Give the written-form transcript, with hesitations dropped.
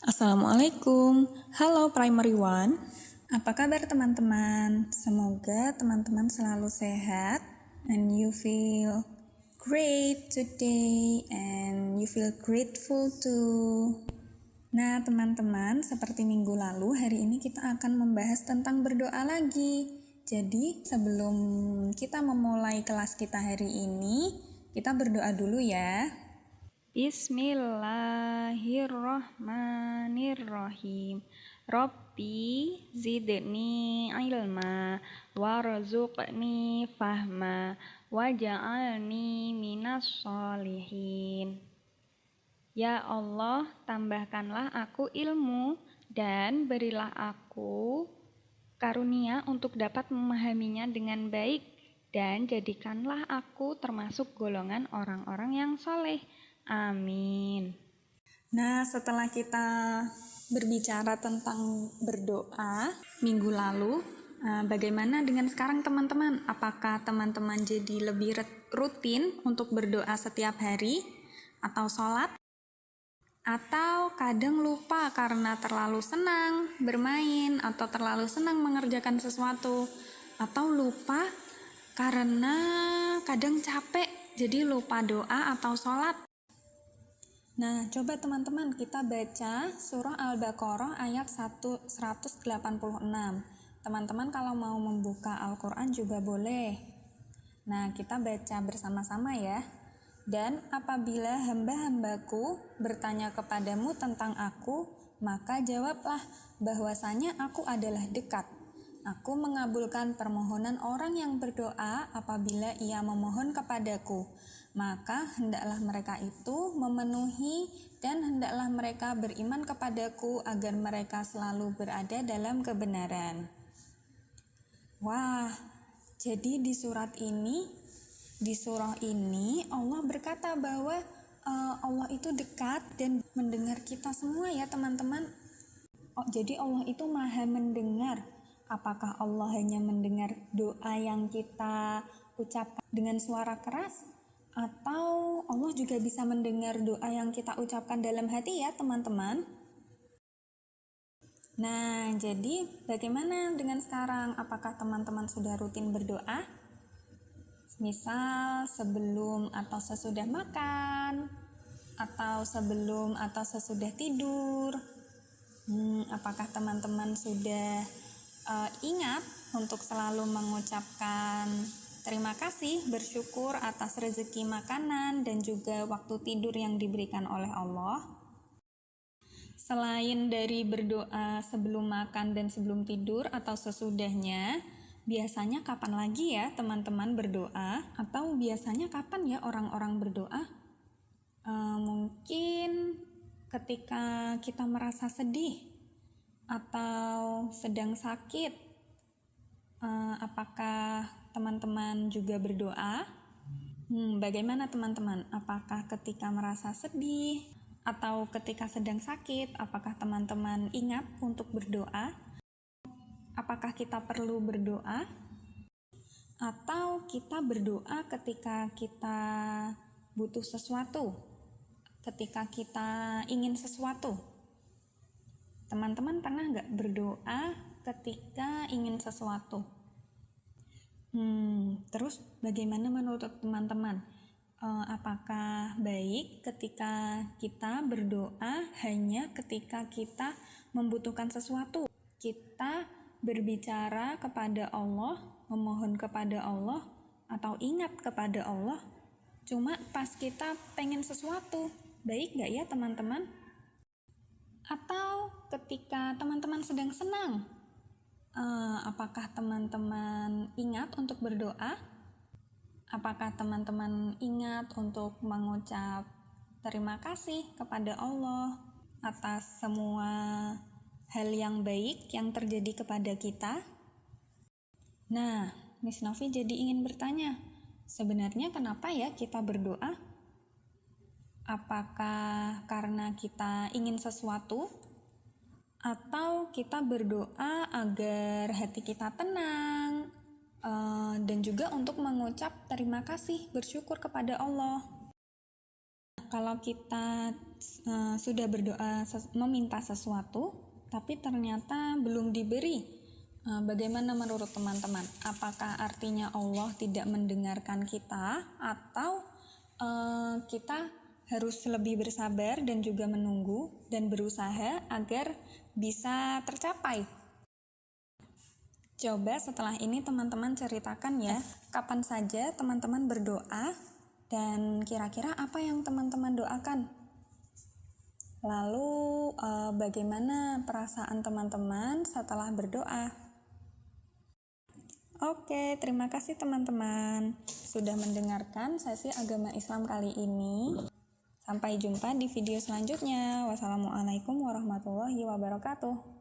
Assalamualaikum, halo Primary One. Apa kabar teman-teman? Semoga teman-teman selalu sehat and you feel great today and you feel grateful too. Nah teman-teman, seperti minggu lalu, hari ini kita akan membahas tentang berdoa lagi. Jadi sebelum kita memulai kelas kita hari ini, kita berdoa dulu ya. Bismillahirrahmanirrahim. Rabbi zidni ilma warzuqni fahma waj'alni minas sholihin. Ya Allah, tambahkanlah aku ilmu dan berilah aku karunia untuk dapat memahaminya dengan baik dan jadikanlah aku termasuk golongan orang-orang yang soleh. Amin. Nah, setelah kita berbicara tentang berdoa minggu lalu, bagaimana dengan sekarang teman-teman? Apakah teman-teman jadi lebih rutin untuk berdoa setiap hari atau sholat? Atau kadang lupa karena terlalu senang bermain atau terlalu senang mengerjakan sesuatu? Atau lupa karena kadang capek jadi lupa doa atau sholat? Nah, coba teman-teman kita baca surah Al-Baqarah ayat 186. Teman-teman kalau mau membuka Al-Quran juga boleh. Nah, kita baca bersama-sama ya. Dan apabila hamba-hambaku bertanya kepadamu tentang aku, maka jawablah bahwasanya aku adalah dekat. Aku mengabulkan permohonan orang yang berdoa apabila ia memohon kepadaku. Maka hendaklah mereka itu memenuhi dan hendaklah mereka beriman kepadaku agar mereka selalu berada dalam kebenaran. Wah, jadi di surah ini Allah berkata bahwa Allah itu dekat dan mendengar kita semua ya teman-teman. Jadi Allah itu maha mendengar. Apakah Allah hanya mendengar doa yang kita ucapkan dengan suara keras? Atau Allah juga bisa mendengar doa yang kita ucapkan dalam hati ya teman-teman. Nah, jadi bagaimana dengan sekarang? Apakah teman-teman sudah rutin berdoa? Misal sebelum atau sesudah makan, atau sebelum atau sesudah tidur. Apakah teman-teman sudah ingat untuk selalu mengucapkan terima kasih, bersyukur atas rezeki makanan dan juga waktu tidur yang diberikan oleh Allah? Selain dari berdoa sebelum makan dan sebelum tidur atau sesudahnya, biasanya kapan lagi ya teman-teman berdoa? Atau biasanya kapan ya orang-orang berdoa? Mungkin ketika kita merasa sedih atau sedang sakit. Apakah teman-teman juga berdoa? Bagaimana teman-teman? Apakah ketika merasa sedih atau ketika sedang sakit, apakah teman-teman ingat untuk berdoa? Apakah kita perlu berdoa? Atau kita berdoa ketika kita butuh sesuatu? Ketika kita ingin sesuatu? Teman-teman pernah nggak berdoa ketika ingin sesuatu? Terus bagaimana menurut teman-teman? Apakah baik ketika kita berdoa hanya ketika kita membutuhkan sesuatu? Kita berbicara kepada Allah, memohon kepada Allah, atau ingat kepada Allah cuma pas kita pengen sesuatu? Baik nggak ya teman-teman? Atau ketika teman-teman sedang senang, apakah teman-teman ingat untuk berdoa? Apakah teman-teman ingat untuk mengucap terima kasih kepada Allah atas semua hal yang baik yang terjadi kepada kita? Nah, Miss Novi jadi ingin bertanya, sebenarnya kenapa ya kita berdoa? Apakah karena kita ingin sesuatu? Atau kita berdoa agar hati kita tenang, dan juga untuk mengucap terima kasih, bersyukur kepada Allah? kalau kita sudah berdoa meminta sesuatu tapi ternyata belum diberi, bagaimana menurut teman-teman? Apakah artinya Allah tidak mendengarkan kita, atau kita harus lebih bersabar dan juga menunggu dan berusaha agar bisa tercapai? Coba setelah ini teman-teman ceritakan ya, kapan saja teman-teman berdoa dan kira-kira apa yang teman-teman doakan. Lalu bagaimana perasaan teman-teman setelah berdoa? Oke, terima kasih teman-teman sudah mendengarkan sesi agama Islam kali ini. Sampai jumpa di video selanjutnya. Wassalamualaikum warahmatullahi wabarakatuh.